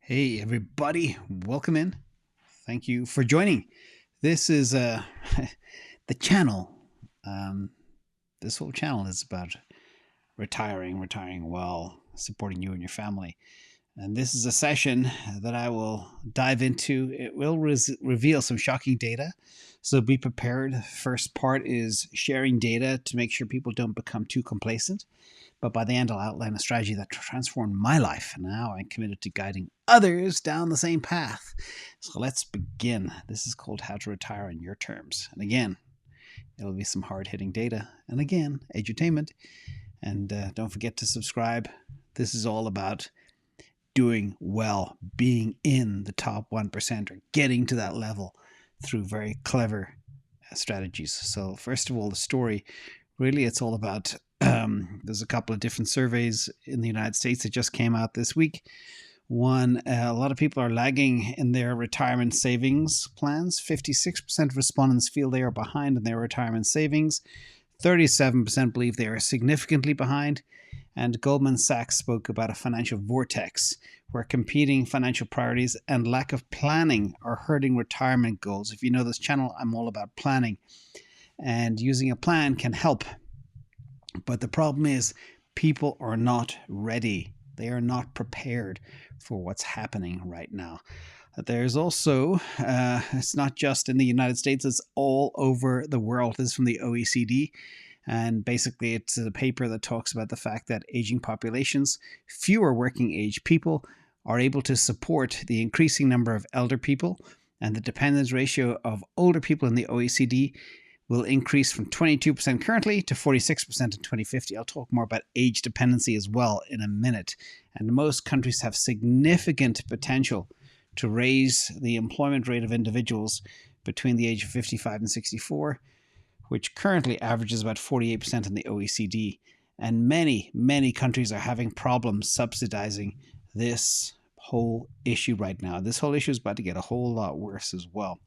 Hey everybody, welcome in. Thank you for joining. This is the channel. This whole channel is about retiring well, supporting you and your family. And this is a session that I will dive into. It will reveal some shocking data, so be prepared. First part is sharing data to make sure people don't become too complacent. But by the end, I'll outline a strategy that transformed my life, and now I'm committed to guiding others down the same path. So let's begin. This is called How to Retire on Your Terms. And again, it'll be some hard-hitting data. And again, edutainment. And don't forget to subscribe. This is all about doing well, being in the top 1% or getting to that level through very clever strategies. So first of all, the story, really it's all about there's a couple of different surveys in the United States that just came out this week. One, a lot of people are lagging in their retirement savings plans. 56% of respondents feel they are behind in their retirement savings. 37% believe they are significantly behind. And Goldman Sachs spoke about a financial vortex where competing financial priorities and lack of planning are hurting retirement goals. If you know this channel, I'm all about planning. And using a plan can help. But the problem is people are not ready. They are not prepared for what's happening right now. There's also, it's not just in the United States, it's all over the world. This is from the OECD. And basically, it's a paper that talks about the fact that aging populations, fewer working age people, are able to support the increasing number of elder people. And the dependence ratio of older people in the OECD will increase from 22% currently to 46% in 2050. I'll talk more about age dependency as well in a minute. And most countries have significant potential to raise the employment rate of individuals between the age of 55 and 64, which currently averages about 48% in the OECD. And many countries are having problems subsidizing this whole issue right now. This whole issue is about to get a whole lot worse as well.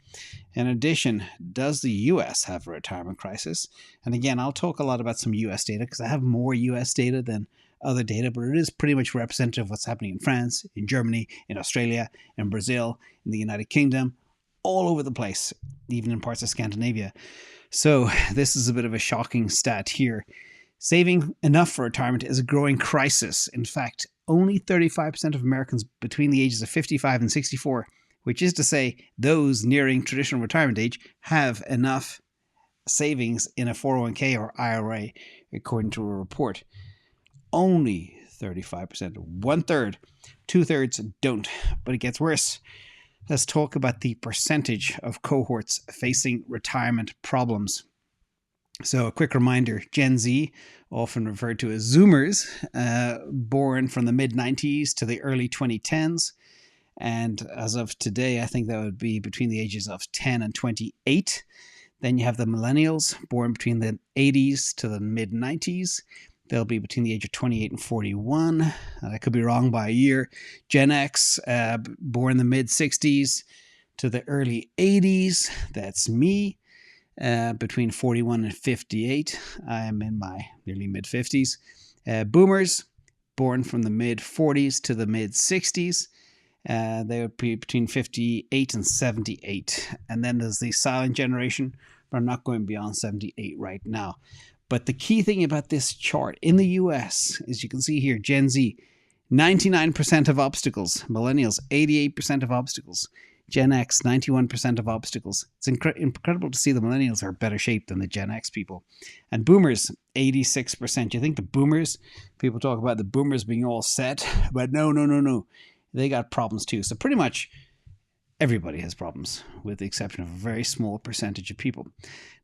In addition, does the US have a retirement crisis? And again, I'll talk a lot about some US data because I have more US data than other data, but it is pretty much representative of what's happening in France, in Germany, in Australia, in Brazil, in the United Kingdom, all over the place, even in parts of Scandinavia. So this is a bit of a shocking stat here. Saving enough for retirement is a growing crisis. In fact, only 35% of Americans between the ages of 55 and 64, which is to say those nearing traditional retirement age, have enough savings in a 401k or IRA, according to a report. Only 35%, 1/3, 2/3 don't, but it gets worse. Let's talk about the percentage of cohorts facing retirement problems. So a quick reminder, Gen Z, often referred to as Zoomers, born from the mid-90s to the early 2010s. And as of today, I think that would be between the ages of 10 and 28. Then you have the millennials, born between the 80s to the mid-90s. They'll be between the age of 28 and 41. I could be wrong by a year. Gen X, born in the mid-60s to the early 80s. That's me. Between 41 and 58. I'm in my nearly mid-50s. Boomers, born from the mid-40s to the mid-60s. They would be between 58 and 78. And then there's the silent generation, but I'm not going beyond 78 right now. But the key thing about this chart in the US, as you can see here, Gen Z, 99% of obstacles. Millennials, 88% of obstacles. Gen X, 91% of obstacles. It's incredible to see the millennials are better shape than the Gen X people. And boomers, 86%. You think the boomers, people talk about the boomers being all set, but no. They got problems too. So pretty much everybody has problems, with the exception of a very small percentage of people.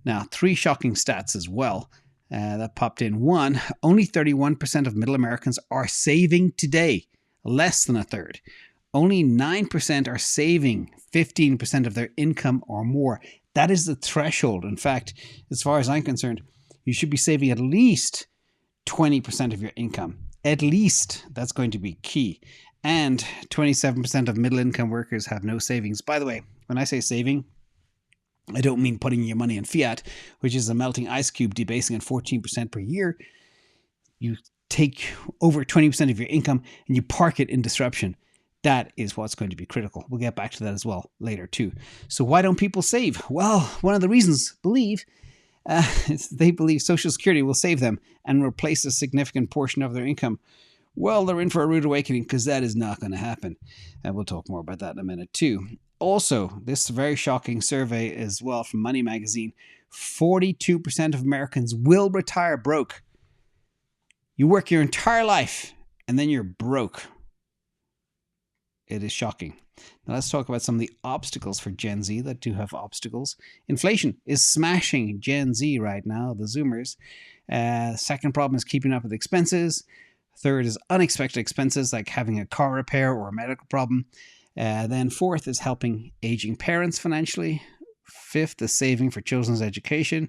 Now, 3 shocking stats as well that popped in. 1, only 31% of middle Americans are saving today, less than a third. Only 9% are saving 15% of their income or more. That is the threshold. In fact, as far as I'm concerned, you should be saving at least 20% of your income. At least. That's going to be key. And 27% of middle income workers have no savings. By the way, when I say saving, I don't mean putting your money in fiat, which is a melting ice cube debasing at 14% per year. You take over 20% of your income and you park it in disruption. That is what's going to be critical. We'll get back to that as well later too. So why don't people save? Well, one of the reasons they believe Social Security will save them and replace a significant portion of their income. Well, they're in for a rude awakening because that is not going to happen. And we'll talk more about that in a minute too. Also, this very shocking survey as well from Money Magazine, 42% of Americans will retire broke. You work your entire life and then you're broke. It is shocking. Now let's talk about some of the obstacles for Gen Z that do have obstacles. Inflation is smashing Gen Z right now, the Zoomers. Second problem is keeping up with expenses. Third is unexpected expenses like having a car repair or a medical problem. Then fourth is helping aging parents financially. Fifth is saving for children's education.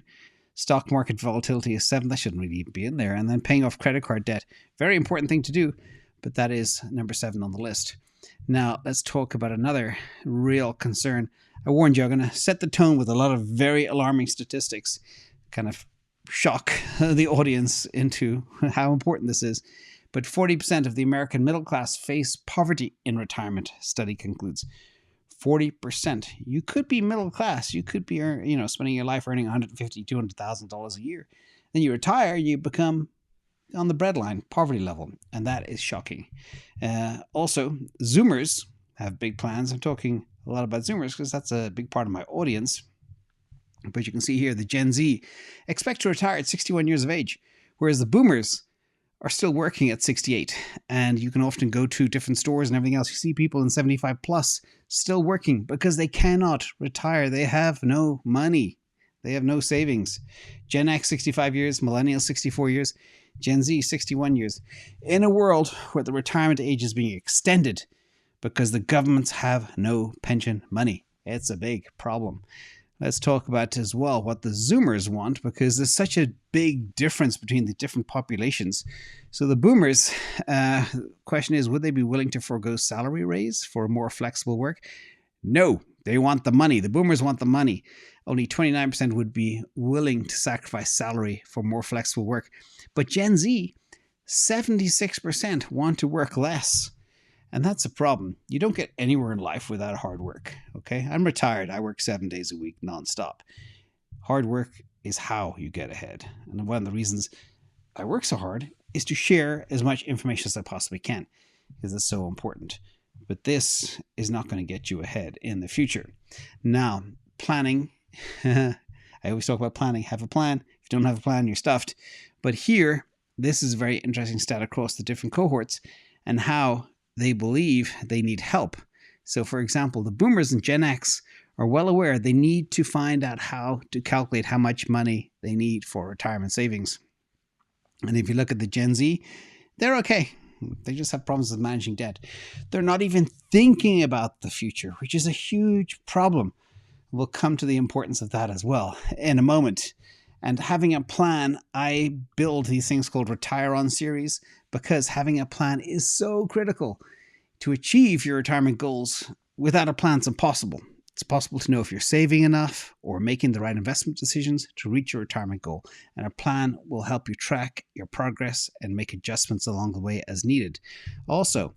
Stock market volatility is seventh. That shouldn't really even be in there. And then paying off credit card debt. Very important thing to do, but that is number 7 on the list. Now, let's talk about another real concern. I warned you, I'm going to set the tone with a lot of very alarming statistics, kind of shock the audience into how important this is. But 40% of the American middle class face poverty in retirement, study concludes. 40%. You could be middle class. You could be, spending your life earning $150,000, $200,000 a year. Then you retire, you become on the breadline, poverty level, and that is shocking. Also, Zoomers have big plans. I'm talking a lot about Zoomers because that's a big part of my audience. But you can see here the Gen Z expect to retire at 61 years of age, whereas the Boomers are still working at 68. And you can often go to different stores and everything else. You see people in 75 plus still working because they cannot retire. They have no money. They have no savings. Gen X, 65 years. Millennials, 64 years. Gen Z, 61 years. In a world where the retirement age is being extended because the governments have no pension money. It's a big problem. Let's talk about as well what the Zoomers want, because there's such a big difference between the different populations. So the Boomers, question is, would they be willing to forego salary raise for more flexible work? No, they want the money. The Boomers want the money. Only 29% would be willing to sacrifice salary for more flexible work. But Gen Z, 76% want to work less. And that's a problem. You don't get anywhere in life without hard work. Okay, I'm retired. I work 7 days a week nonstop. Hard work is how you get ahead. And one of the reasons I work so hard is to share as much information as I possibly can, because it's so important. But this is not going to get you ahead in the future. Now, planning. I always talk about planning. Have a plan. If you don't have a plan, you're stuffed. But here, this is a very interesting stat across the different cohorts and how they believe they need help. So, for example, the Boomers and Gen X are well aware they need to find out how to calculate how much money they need for retirement savings. And if you look at the Gen Z, they're okay. They just have problems with managing debt. They're not even thinking about the future, which is a huge problem. We'll come to the importance of that as well in a moment. And having a plan, I build these things called Retire On series because having a plan is so critical. To achieve your retirement goals without a plan, it's impossible. It's possible to know if you're saving enough or making the right investment decisions to reach your retirement goal. And a plan will help you track your progress and make adjustments along the way as needed. Also,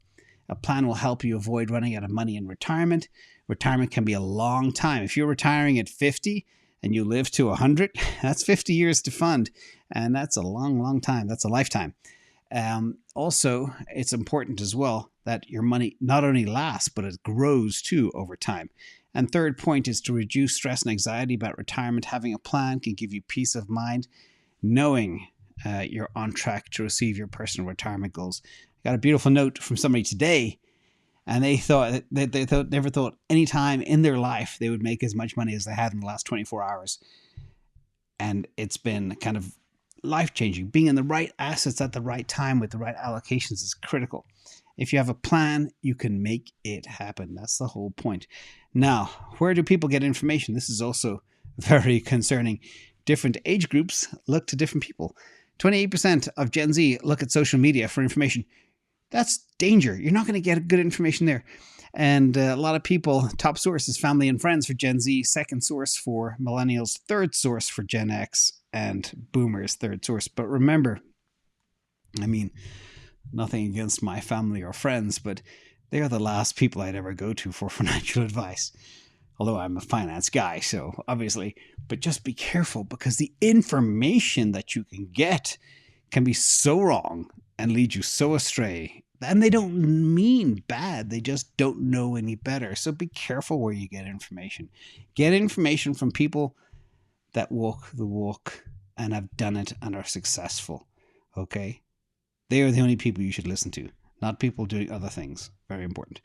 a plan will help you avoid running out of money in retirement. Retirement can be a long time. If you're retiring at 50 and you live to 100, that's 50 years to fund. And that's a long, long time. That's a lifetime. Also, it's important as well that your money not only lasts, but it grows too over time. And third point is to reduce stress and anxiety about retirement. Having a plan can give you peace of mind, knowing you're on track to receive your personal retirement goals. I got a beautiful note from somebody today, and they never thought any time in their life they would make as much money as they had in the last 24 hours. And it's been kind of life-changing. Being in the right assets at the right time with the right allocations is critical. If you have a plan, you can make it happen. That's the whole point. Now, where do people get information? This is also very concerning. Different age groups look to different people. 28% of Gen Z look at social media for information. That's danger. You're not going to get good information there. And a lot of people, top source is family and friends for Gen Z, second source for millennials, third source for Gen X, and boomers, third source. But remember, I mean, nothing against my family or friends, but They are the last people I'd ever go to for financial advice. Although I'm a finance guy, so obviously. But just be careful, because the information that you can get can be so wrong and lead you so astray. And they don't mean bad. They just don't know any better. So be careful where you get information. Get information from people that walk the walk and have done it and are successful. Okay? They are the only people you should listen to, not people doing other things. Very important.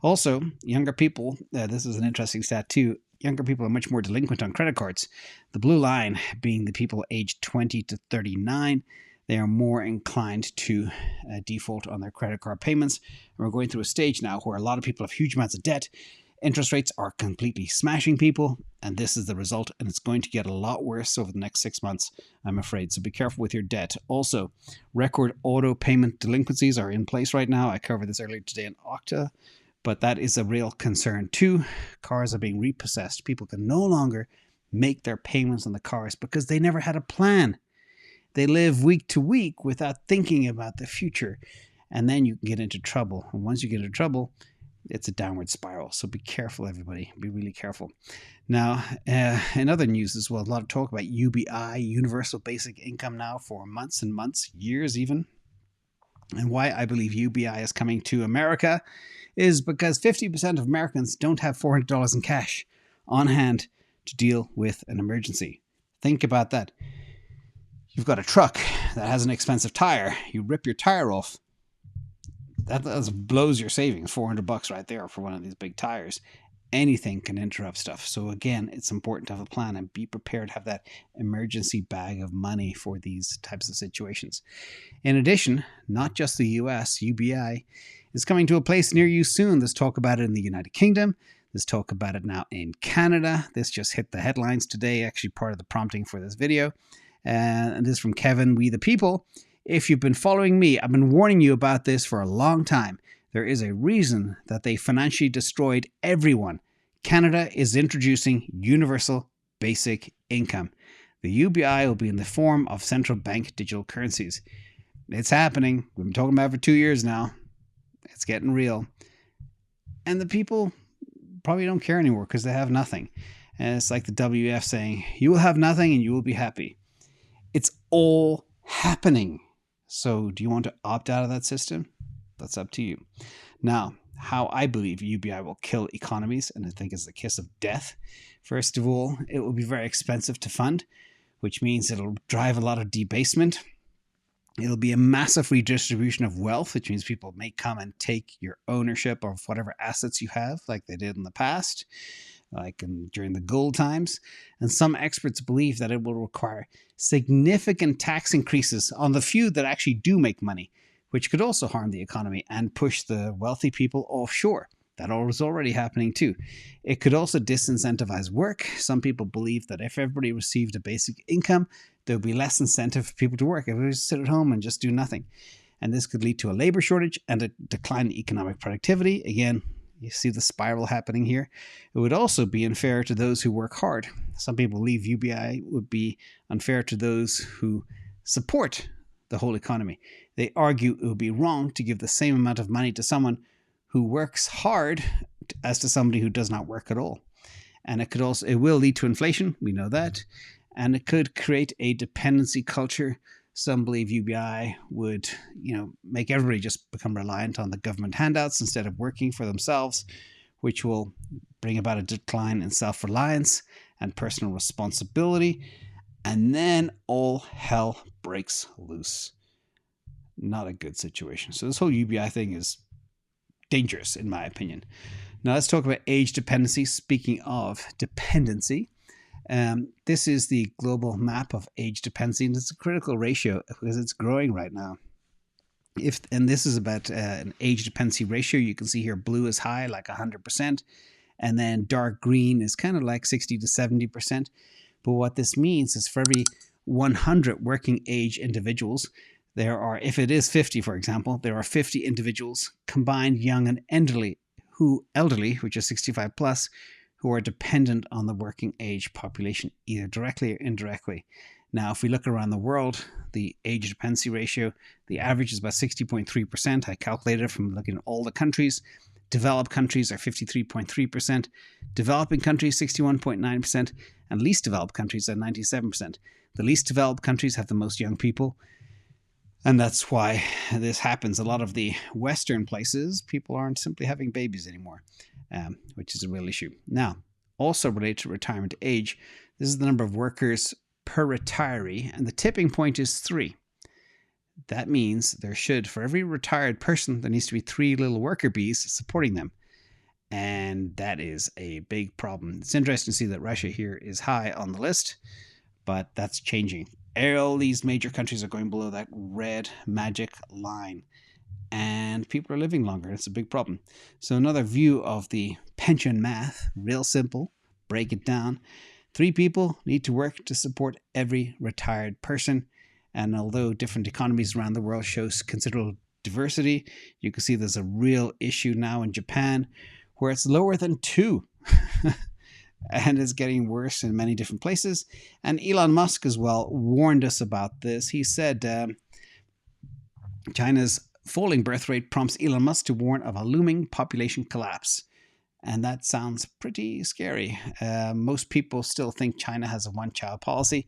Also, younger people, this is an interesting stat too, younger people are much more delinquent on credit cards. The blue line being the people aged 20 to 39. They are more inclined to default on their credit card payments. And we're going through a stage now where a lot of people have huge amounts of debt. Interest rates are completely smashing people, and this is the result, and it's going to get a lot worse over the next 6 months, I'm afraid. So be careful with your debt. Also, record auto payment delinquencies are in place right now. I covered this earlier today in Okta, but that is a real concern too. Cars are being repossessed. People can no longer make their payments on the cars because they never had a plan. They live week to week without thinking about the future, and then you can get into trouble. And once you get into trouble, it's a downward spiral. So be careful, everybody. Be really careful. Now, in other news as well, a lot of talk about UBI, Universal Basic Income, now for months and months, years even. And why I believe UBI is coming to America is because 50% of Americans don't have $400 in cash on hand to deal with an emergency. Think about that. You've got a truck that has an expensive tire. You rip your tire off. That blows your savings, $400 right there for one of these big tires. Anything can interrupt stuff. So again, it's important to have a plan and be prepared to have that emergency bag of money for these types of situations. In addition, not just the US, UBI is coming to a place near you soon. There's talk about it in the United Kingdom. There's talk about it now in Canada. This just hit the headlines today, actually part of the prompting for this video. And this is from Kevin, We the People. If you've been following me, I've been warning you about this for a long time. There is a reason that they financially destroyed everyone. Canada is introducing universal basic income. The UBI will be in the form of central bank digital currencies. It's happening. We've been talking about it for 2 years now. It's getting real. And the people probably don't care anymore because they have nothing. And it's like the WF saying, you will have nothing and you will be happy. It's all happening. So do you want to opt out of that system? That's up to you. Now, how I believe UBI will kill economies, and I think it's the kiss of death. First of all, it will be very expensive to fund, which means it'll drive a lot of debasement. It'll be a massive redistribution of wealth, which means people may come and take your ownership of whatever assets you have, like they did in the past, during the gold times. And some experts believe that it will require significant tax increases on the few that actually do make money, which could also harm the economy and push the wealthy people offshore. That is already happening too. It could also disincentivize work. Some people believe that if everybody received a basic income, there would be less incentive for people to work. Everybody would sit at home and just do nothing. And this could lead to a labor shortage and a decline in economic productivity. Again, you see the spiral happening here. It would also be unfair to those who work hard. Some people believe UBI would be unfair to those who support the whole economy. They argue it would be wrong to give the same amount of money to someone who works hard as to somebody who does not work at all. And it will lead to inflation, we know that, and it could create a dependency culture. Some believe UBI would, make everybody just become reliant on the government handouts instead of working for themselves, which will bring about a decline in self-reliance and personal responsibility. And then all hell breaks loose. Not a good situation. So this whole UBI thing is dangerous, in my opinion. Now let's talk about age dependency. Speaking of dependency, this is the global map of age dependency, and it's a critical ratio because it's growing right now. And this is about an age dependency ratio. You can see here blue is high, like 100%, and then dark green is kind of like 60 to 70%. But what this means is for every 100 working age individuals, there are, if it is 50, for example, there are 50 individuals combined, young and elderly, which is 65 plus, who are dependent on the working age population, either directly or indirectly. Now, if we look around the world, the age dependency ratio, the average is about 60.3%. I calculated it from looking at all the countries. Developed countries are 53.3%, developing countries 61.9%, and least developed countries are 97%. The least developed countries have the most young people, and that's why this happens. A lot of the Western places, people aren't simply having babies anymore, which is a real issue. Now, also related to retirement age, this is the number of workers per retiree, and the tipping point is 3. That means there should, for every retired person, there needs to be 3 little worker bees supporting them. And that is a big problem. It's interesting to see that Russia here is high on the list, but that's changing. All these major countries are going below that red magic line, and people are living longer. It's a big problem. So another view of the pension math, real simple, break it down. 3 people need to work to support every retired person. And although different economies around the world shows considerable diversity, you can see there's a real issue now in Japan where it's lower than 2. And it's getting worse in many different places. And Elon Musk as well warned us about this. He said China's falling birth rate prompts Elon Musk to warn of a looming population collapse. And that sounds pretty scary. Most people still think China has a one-child policy.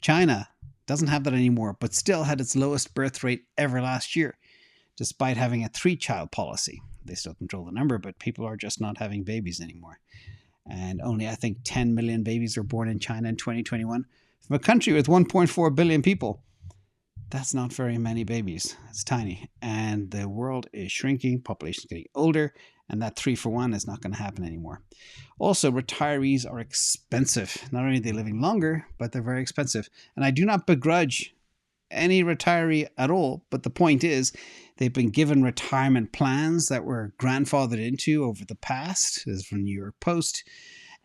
China doesn't have that anymore, but still had its lowest birth rate ever last year, despite having a 3-child policy. They still control the number, but people are just not having babies anymore. And only, I think, 10 million babies were born in China in 2021. From a country with 1.4 billion people, that's not very many babies. It's tiny. And the world is shrinking, population is getting older, and that 3-for-1 is not going to happen anymore. Also, retirees are expensive. Not only are they living longer, but they're very expensive. And I do not begrudge any retiree at all, but the point is they've been given retirement plans that were grandfathered into over the past. This is from New York Post.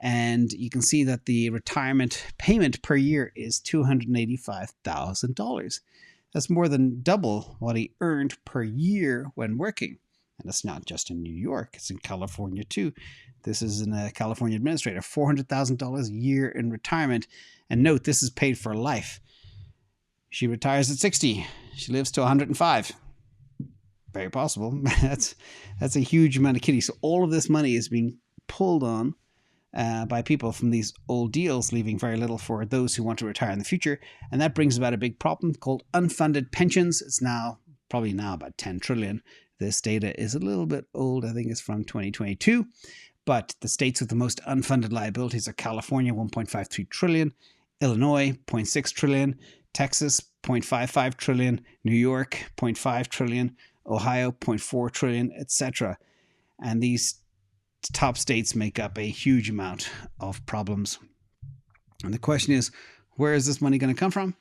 And you can see that the retirement payment per year is $285,000. That's more than double what he earned per year when working. And it's not just in New York, it's in California too. This is a California administrator, $400,000 a year in retirement. And note, this is paid for life. She retires at 60. She lives to 105. Very possible. That's a huge amount of kitty. So all of this money is being pulled on by people from these old deals, leaving very little for those who want to retire in the future. And that brings about a big problem called unfunded pensions. It's probably now about 10 trillion. This data is a little bit old. I think it's from 2022. But the states with the most unfunded liabilities are California, 1.53 trillion, Illinois, 0.6 trillion, Texas, 0.55 trillion, New York, 0.5 trillion, Ohio, 0.4 trillion, etc. And these top states make up a huge amount of problems. And the question is, where is this money going to come from?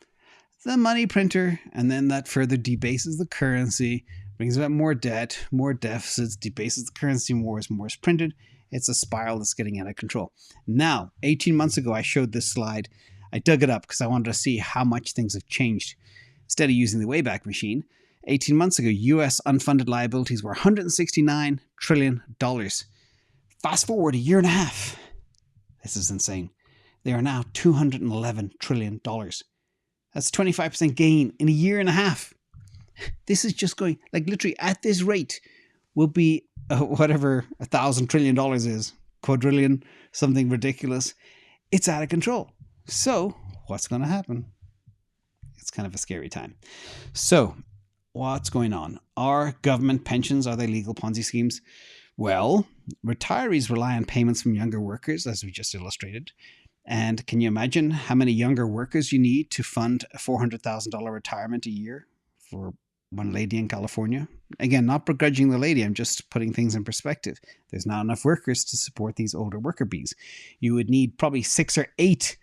The money printer, and then that further debases the currency, brings about more debt, more deficits, debases the currency more as more is printed. It's a spiral that's getting out of control. Now, 18 months ago, I showed this slide. I dug it up because I wanted to see how much things have changed. Instead of using the Wayback Machine, 18 months ago, US unfunded liabilities were $169 trillion. Fast forward a year and a half. This is insane. They are now $211 trillion. That's 25% gain in a year and a half. This is just going, like literally at this rate, will be whatever $1,000 trillion is, quadrillion, something ridiculous. It's out of control. So what's going to happen? It's kind of a scary time. So what's going on? Are government pensions, are they legal Ponzi schemes? Well, retirees rely on payments from younger workers, as we just illustrated. And can you imagine how many younger workers you need to fund a $400,000 retirement a year for one lady in California? Again, not begrudging the lady, I'm just putting things in perspective. There's not enough workers to support these older worker bees. You would need probably 6 or 8,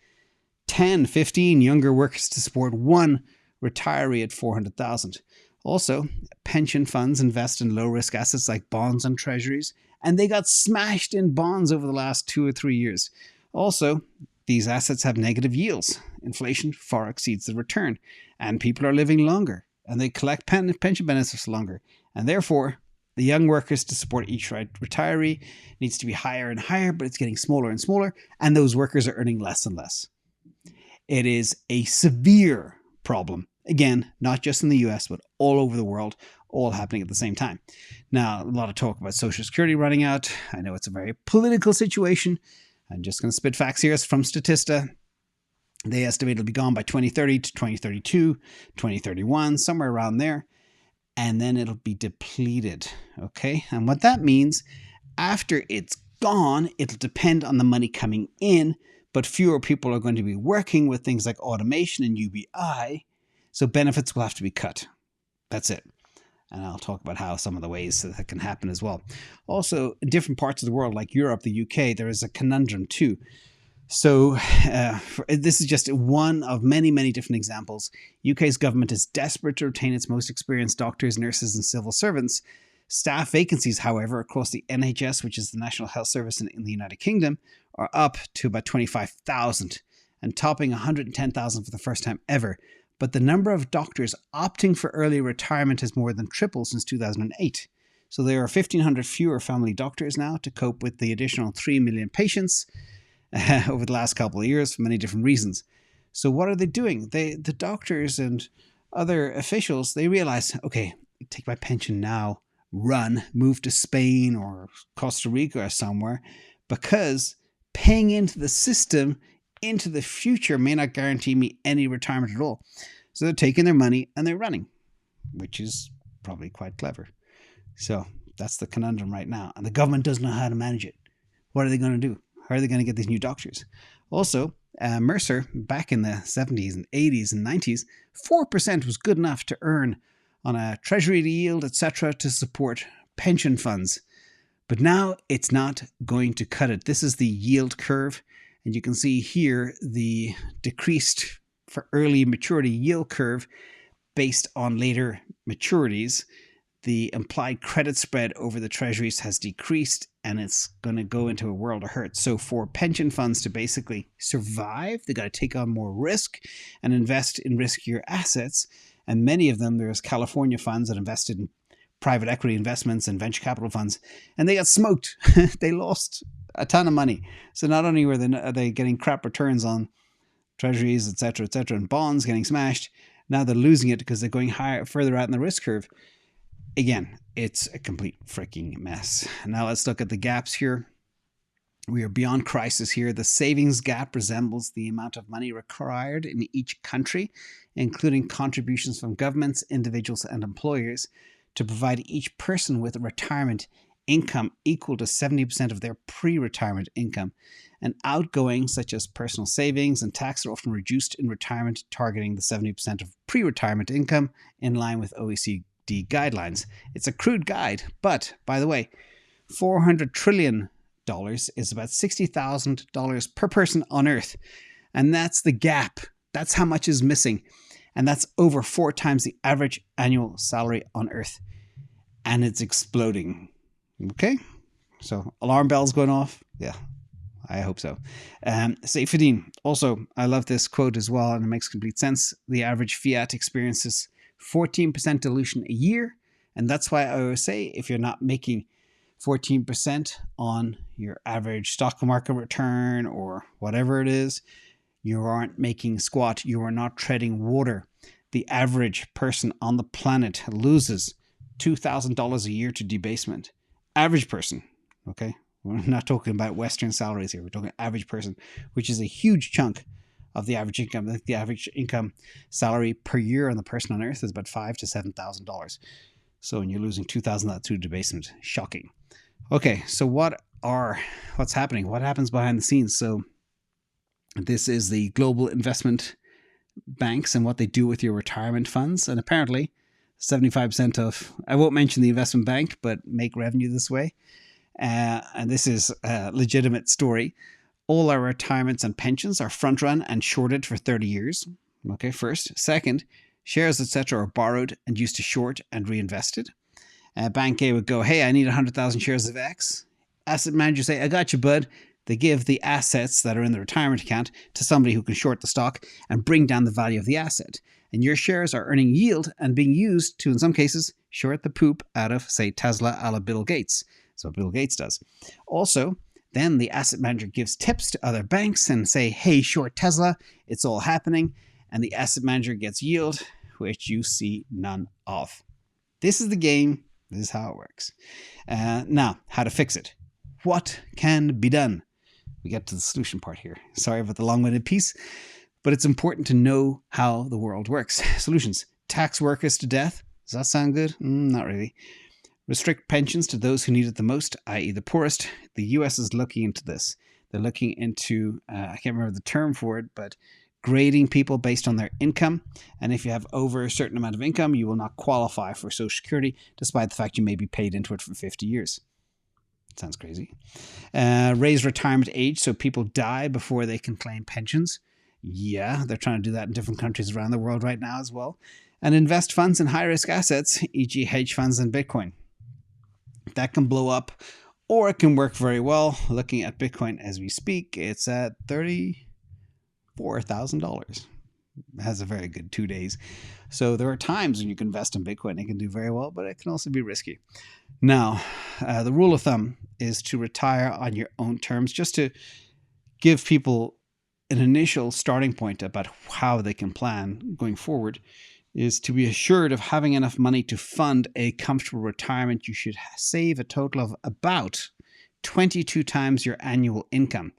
10, 15 younger workers to support one retiree at $400,000. Also, pension funds invest in low-risk assets like bonds and treasuries, and they got smashed in bonds over the last 2 or 3 years. Also, these assets have negative yields. Inflation far exceeds the return, and people are living longer, and they collect pension benefits longer. And therefore, the young workers to support each retiree needs to be higher and higher, but it's getting smaller and smaller, and those workers are earning less and less. It is a severe problem. Again, not just in the US, but all over the world, all happening at the same time. Now, a lot of talk about Social Security running out. I know it's a very political situation. I'm just going to spit facts here from Statista. They estimate it'll be gone by 2030 to 2032, 2031, somewhere around there. And then it'll be depleted. Okay. And what that means, after it's gone, it'll depend on the money coming in, but fewer people are going to be working with things like automation and UBI. So benefits will have to be cut. That's it. And I'll talk about how some of the ways that can happen as well. Also, in different parts of the world, like Europe, the UK, there is a conundrum too. So this is just one of many, many different examples. UK's government is desperate to retain its most experienced doctors, nurses, and civil servants. Staff vacancies, however, across the NHS, which is the National Health Service in the United Kingdom, are up to about 25,000 and topping 110,000 for the first time ever. But the number of doctors opting for early retirement has more than tripled since 2008. So there are 1,500 fewer family doctors now to cope with the additional 3 million patients over the last couple of years for many different reasons. So what are they doing? The doctors and other officials, they realize, okay, take my pension now, run, move to Spain or Costa Rica or somewhere, because paying into the system into the future may not guarantee me any retirement at all. So they're taking their money and they're running, which is probably quite clever. So that's the conundrum right now. And the government doesn't know how to manage it. What are they going to do? How are they going to get these new doctors? Also, Mercer, back in the 70s and 80s and 90s, 4% was good enough to earn on a treasury yield, etc., to support pension funds. But now it's not going to cut it. This is the yield curve. And you can see here the decreased for early maturity yield curve based on later maturities. The implied credit spread over the treasuries has decreased, and it's going to go into a world of hurt. So for pension funds to basically survive, they got to take on more risk and invest in riskier assets. And many of them, there's California funds that invested in private equity investments and venture capital funds, and they got smoked. They lost a ton of money. So not only are they getting crap returns on treasuries, etc., and bonds getting smashed, now they're losing it because they're going further out in the risk curve. Again, it's a complete freaking mess. Now let's look at the gaps here. We are beyond crisis here. The savings gap resembles the amount of money required in each country, including contributions from governments, individuals, and employers, to provide each person with a retirement income equal to 70% of their pre-retirement income. And outgoings such as personal savings and tax are often reduced in retirement, targeting the 70% of pre-retirement income in line with OECD guidelines. It's a crude guide, but by the way, $400 trillion is about $60,000 per person on Earth. And that's the gap. That's how much is missing. And that's over 4 times the average annual salary on Earth. And it's exploding. Okay? So alarm bells going off? Yeah, I hope so. Saifedean, also, I love this quote as well, and it makes complete sense. The average fiat experiences 14% dilution a year. And that's why I always say, if you're not making 14% on your average stock market return or whatever it is, you aren't making squat. You are not treading water. The average person on the planet loses $2,000 a year to debasement. Average person, okay? We're not talking about Western salaries here. We're talking average person, which is a huge chunk of the average income. The average income salary per year on the person on Earth is about $5,000 to $7,000. So when you're losing $2,000 of that through debasement, shocking. Okay, so what's happening? What happens behind the scenes? So this is the global investment banks and what they do with your retirement funds. And apparently 75% of, I won't mention the investment bank, but make revenue this way. And this is a legitimate story. All our retirements and pensions are front run and shorted for 30 years. Okay, first. Second, shares, etc. are borrowed and used to short and reinvested. Bank A would go, hey, I need 100,000 shares of X. Asset manager say, I got you, bud. They give the assets that are in the retirement account to somebody who can short the stock and bring down the value of the asset. And your shares are earning yield and being used to, in some cases, short the poop out of, say, Tesla a la Bill Gates. That's what Bill Gates does. Also, Then the asset manager gives tips to other banks and say, hey, short Tesla, it's all happening. And the asset manager gets yield, which you see none of. This is the game. This is how it works. Now, how to fix it. What can be done? We get to the solution part here. Sorry about the long-winded piece, but it's important to know how the world works. Solutions. Tax workers to death. Does that sound good? Not really. Restrict pensions to those who need it the most, i.e. the poorest. The US is looking into this. They're looking into, I can't remember the term for it, but grading people based on their income. And if you have over a certain amount of income, you will not qualify for Social Security, despite the fact you may be paid into it for 50 years. Sounds crazy. Raise retirement age so people die before they can claim pensions. Yeah, they're trying to do that in different countries around the world right now as well. And invest funds in high-risk assets, e.g. hedge funds and Bitcoin. That can blow up, or it can work very well. Looking at Bitcoin as we speak, it's at $34,000. It has a very good 2 days. So there are times when you can invest in Bitcoin. It can do very well, but it can also be risky. Now, the rule of thumb is to retire on your own terms, just to give people an initial starting point about how they can plan going forward. Is to be assured of having enough money to fund a comfortable retirement. You should save a total of about 22 times your annual income.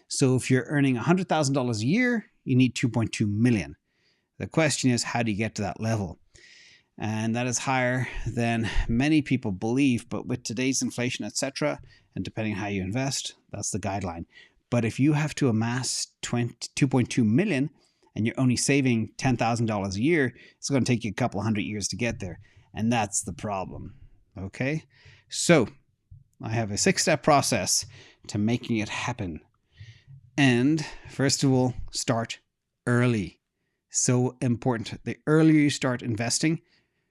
So if you're earning $100,000 a year, you need 2.2 million. The question is, how do you get to that level? And that is higher than many people believe, but with today's inflation, etc., and depending on how you invest, that's the guideline. But if you have to amass 2.2 million, and you're only saving $10,000 a year, it's going to take you a couple hundred years to get there. And that's the problem. Okay? So I have a 6-step process to making it happen. And first of all, start early. So important. The earlier you start investing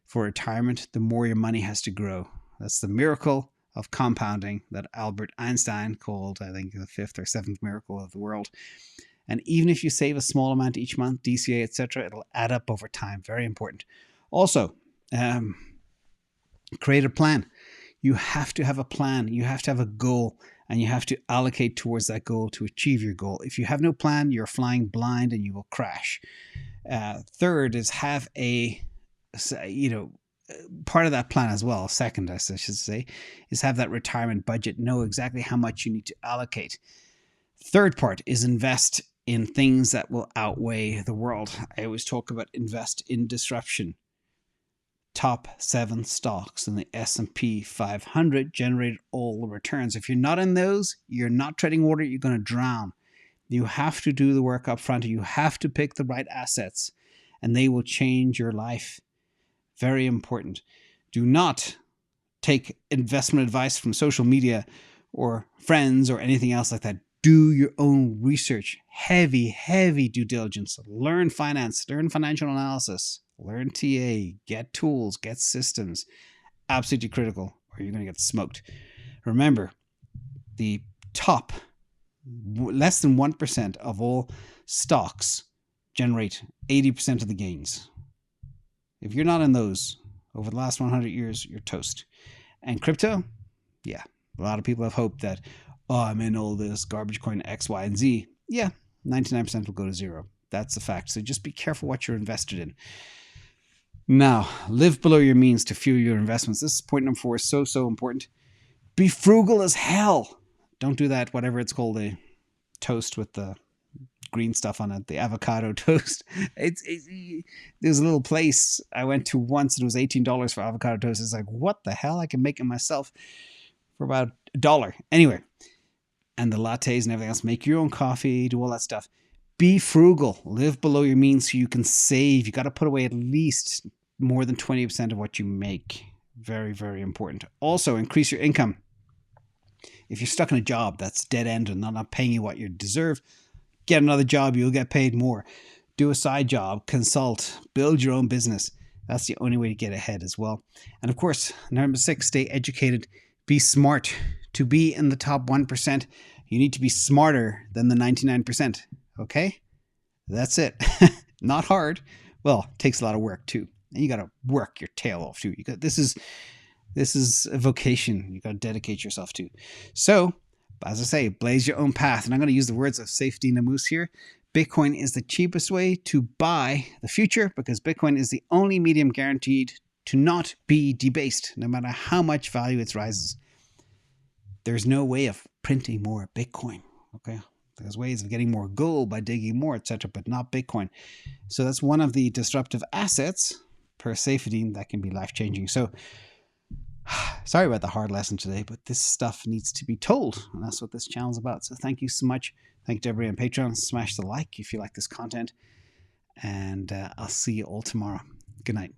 for retirement, the more your money has to grow. That's the miracle of compounding that Albert Einstein called, I think, the 5th or 7th miracle of the world. And even if you save a small amount each month, DCA, etc., it'll add up over time. Very important. Also, create a plan. You have to have a plan. You have to have a goal, and you have to allocate towards that goal to achieve your goal. If you have no plan, you're flying blind and you will crash. Third is have a, part of that plan as well. Second, I should say, is have that retirement budget. Know exactly how much you need to allocate. Third part is invest in things that will outweigh the world. I always talk about invest in disruption. Top 7 stocks in the S&P 500 generated all the returns. If you're not in those, you're not treading water, you're going to drown. You have to do the work up front. You have to pick the right assets, and they will change your life. Very important. Do not take investment advice from social media or friends or anything else like that. Do your own research. Heavy due diligence. Learn finance. Learn financial analysis. Learn TA. Get tools. Get systems. Absolutely critical, or you're going to get smoked. Remember, the top, less than 1% of all stocks generate 80% of the gains. If you're not in those over the last 100 years, you're toast. And crypto, yeah, a lot of people have hoped that, I'm in all this garbage coin X, Y, and Z. Yeah, 99% will go to zero. That's the fact. So just be careful what you're invested in. Now, live below your means to fuel your investments. This is point number 4. So important. Be frugal as hell. Don't do that, whatever it's called, a toast with the green stuff on it, the avocado toast. There's a little place I went to once. It was $18 for avocado toast. It's like, what the hell? I can make it myself for about $1. Anyway. And the lattes and everything else. Make your own coffee, do all that stuff. Be frugal. Live below your means so you can save. You got to put away at least more than 20% of what you make. Very, very important. Also, increase your income. If you're stuck in a job that's dead end and not paying you what you deserve, get another job. You'll get paid more. Do a side job. Consult. Build your own business. That's the only way to get ahead as well. And of course, number 6, stay educated. Be smart. To be in the top 1%, you need to be smarter than the 99%. Okay? That's it. Not hard. Well, it takes a lot of work too. And you got to work your tail off too. This is a vocation you got to dedicate yourself to. So But as I say, blaze your own path. And I'm going to use the words of Saifedean Ammous here. Bitcoin is the cheapest way to buy the future because Bitcoin is the only medium guaranteed to not be debased, no matter how much value it rises. There's no way of printing more Bitcoin. Okay, there's ways of getting more gold by digging more, etc., but not Bitcoin. So that's one of the disruptive assets per Saifedean that can be life-changing. So sorry about the hard lesson today, but this stuff needs to be told, and that's what this channel is about. So thank you so much. Thank you to everybody on Patreon. Smash the like if you like this content, and I'll see you all tomorrow. Good night.